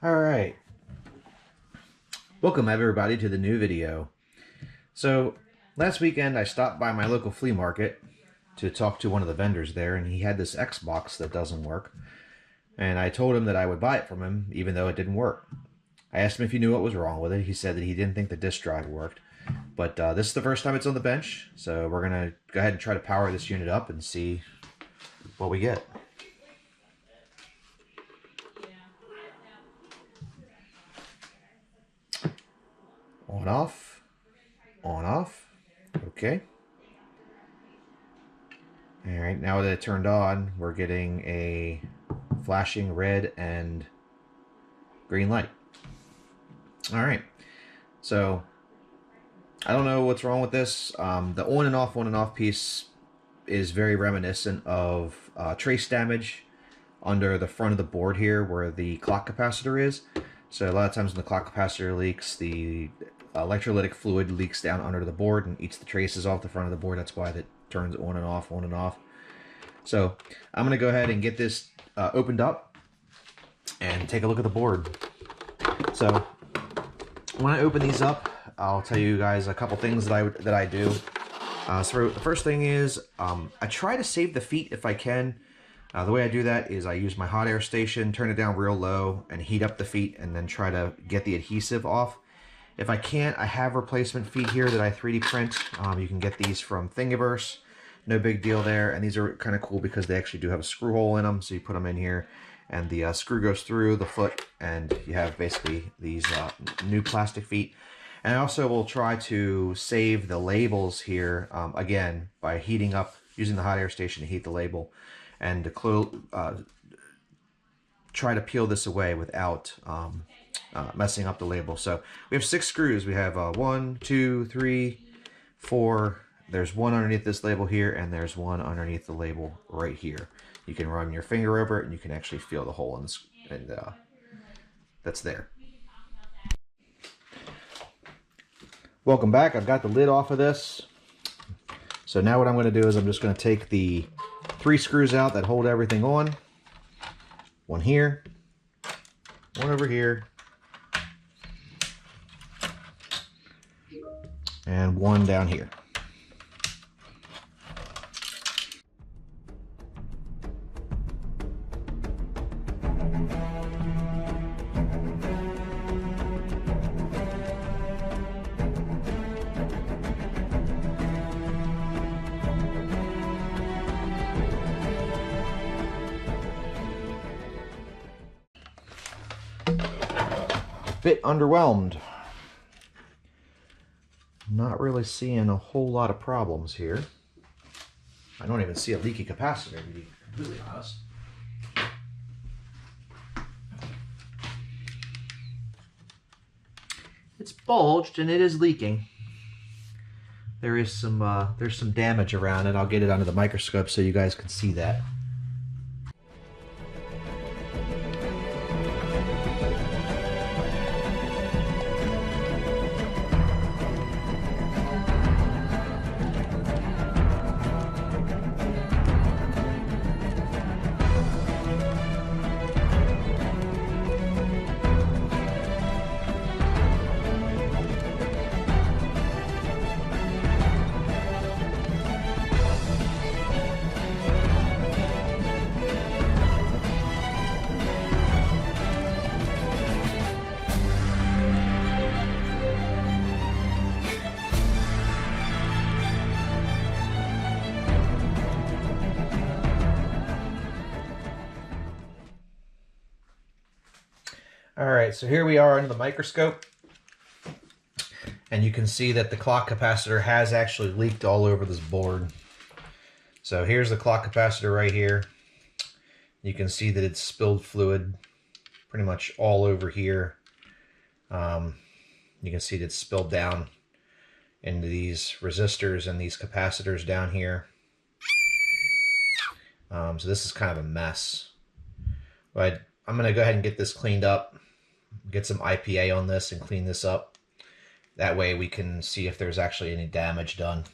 Alright, welcome everybody to the new video. So, last weekend I stopped by my local flea market to talk to one of the vendors there, and he had this Xbox that doesn't work. And I told him that I would buy it from him, even though it didn't work. I asked him if he knew what was wrong with it. He said that he didn't think the disk drive worked. But this is the first time it's on the bench, so we're going to go ahead and try to power this unit up and see what we get. On off, on off, okay. Alright, now that it turned on, we're getting a flashing red and green light. Alright, so I don't know what's wrong with this. The on and off piece is very reminiscent of trace damage under the front of the board here where the clock capacitor is. So a lot of times when the clock capacitor leaks, the electrolytic fluid leaks down under the board and eats the traces off the front of the board. That's why that turns on and off, on and off. So I'm going to go ahead and get this opened up and take a look at the board. So when I open these up, I'll tell you guys a couple things that I do. So the first thing is I try to save the feet if I can. The way I do that is I use my hot air station, turn it down real low, and heat up the feet, and then try to get the adhesive off. If I can't, I have replacement feet here that I 3D print. You can get these from Thingiverse. No big deal there. And these are kind of cool because they actually do have a screw hole in them. So you put them in here, and the screw goes through the foot, and you have basically these new plastic feet. And I also will try to save the labels here, again, by heating up, using the hot air station to heat the label, and to try to peel this away without messing up the label. So we have 6 screws. We have 1, 2, 3, 4. There's one underneath this label here, and there's one underneath the label right here. You can run your finger over it, and you can actually feel the hole in this, and that's there. Welcome back. I've got the lid off of this. So now what I'm going to do is I'm just going to take the 3 screws out that hold everything on. One here, one over here, and one down here. Bit underwhelmed. Not really seeing a whole lot of problems here. I don't even see a leaky capacitor, to be completely honest. It's bulged and it is leaking. There's some damage around it. I'll get it under the microscope so you guys can see that. Alright, so here we are under the microscope, and you can see that the clock capacitor has actually leaked all over this board. So here's the clock capacitor right here. You can see that it's spilled fluid pretty much all over here. You can see that it's spilled down into these resistors and these capacitors down here. So this is kind of a mess. But I'm going to go ahead and get this cleaned up, get some IPA on this and clean this up. That way we can see if there's actually any damage done.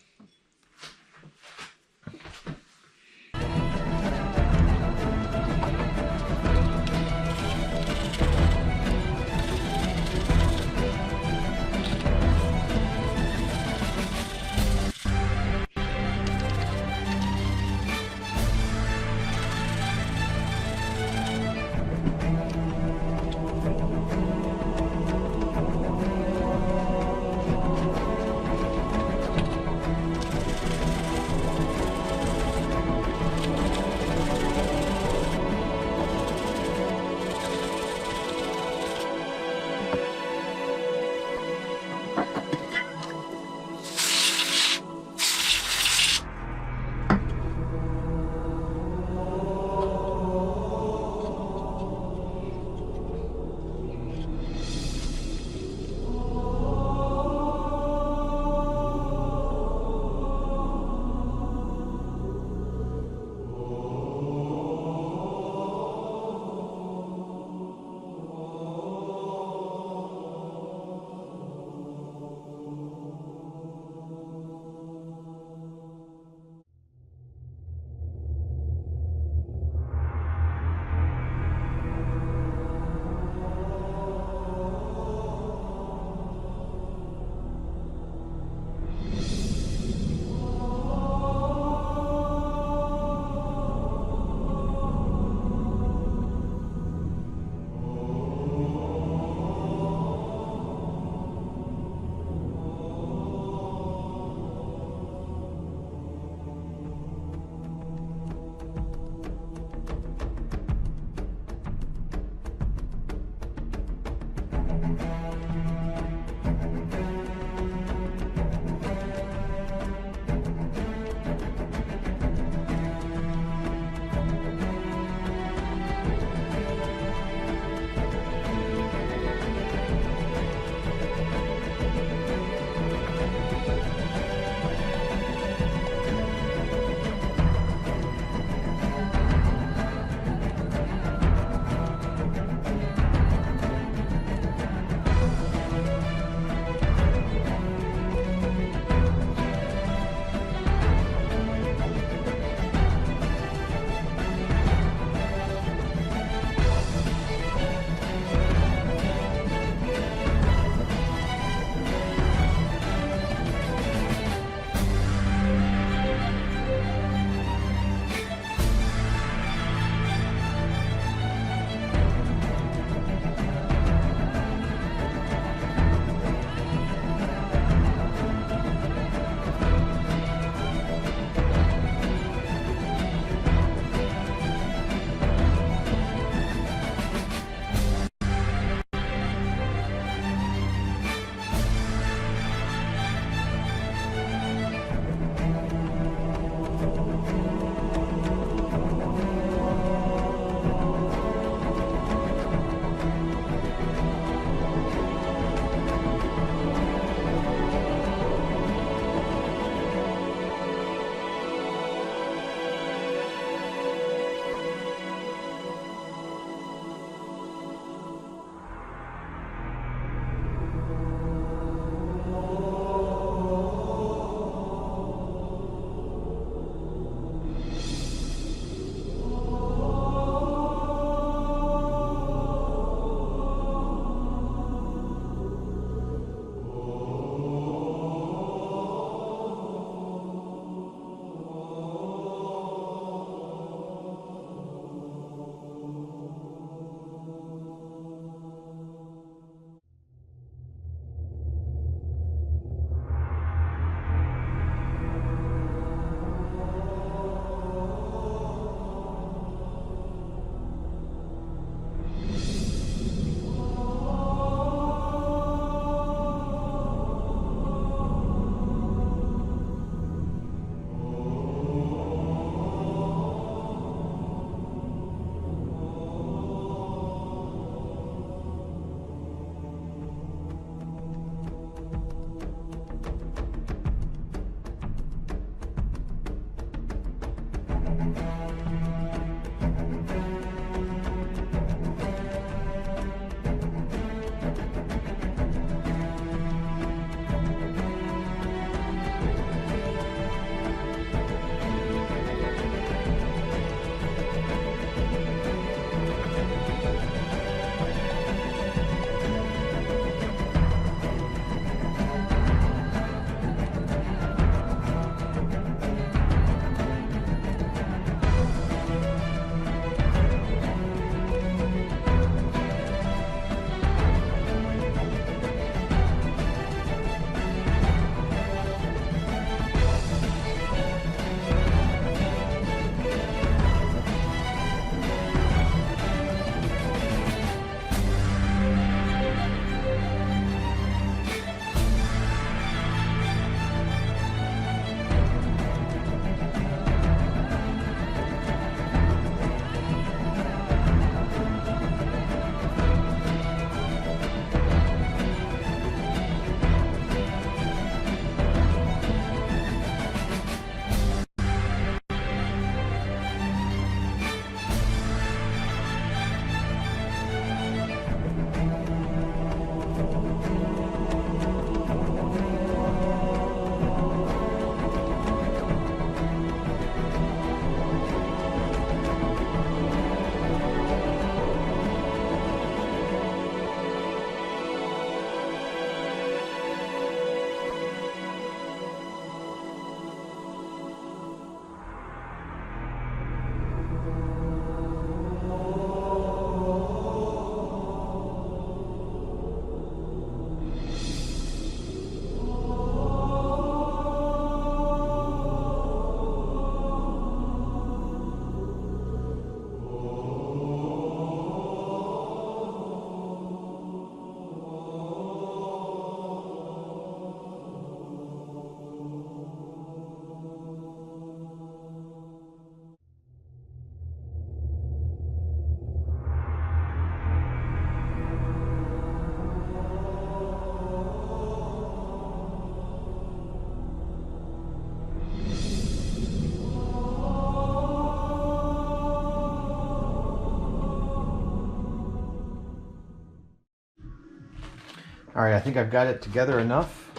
All right, I think I've got it together enough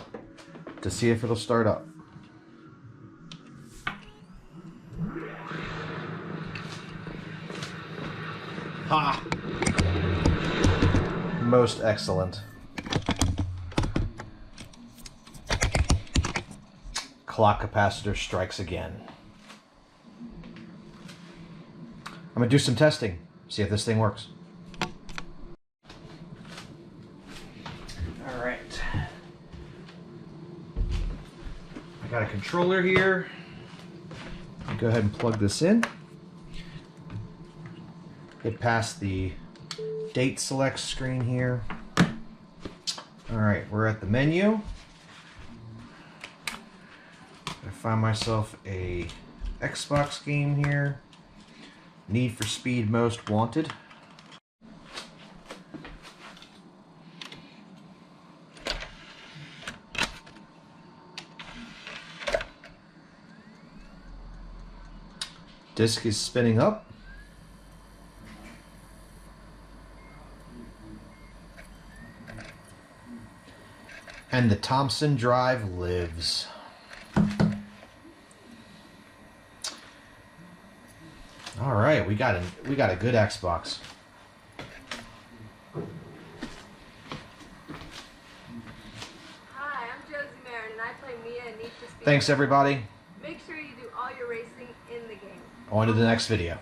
to see if it'll start up. Ha! Most excellent. Clock capacitor strikes again. I'm gonna do some testing, see if this thing works. All right. I got a controller here. I'll go ahead and plug this in. Get past the date select screen here. All right, we're at the menu. I find myself a Xbox game here. Need for Speed Most Wanted. Disk is spinning up. And the Thompson drive lives. All right, we got a good Xbox. Hi, I'm Josie Marin, and I play Mia and Need for Speed. Thanks, everybody. Make sure you do all your racing in the game. On to the next video.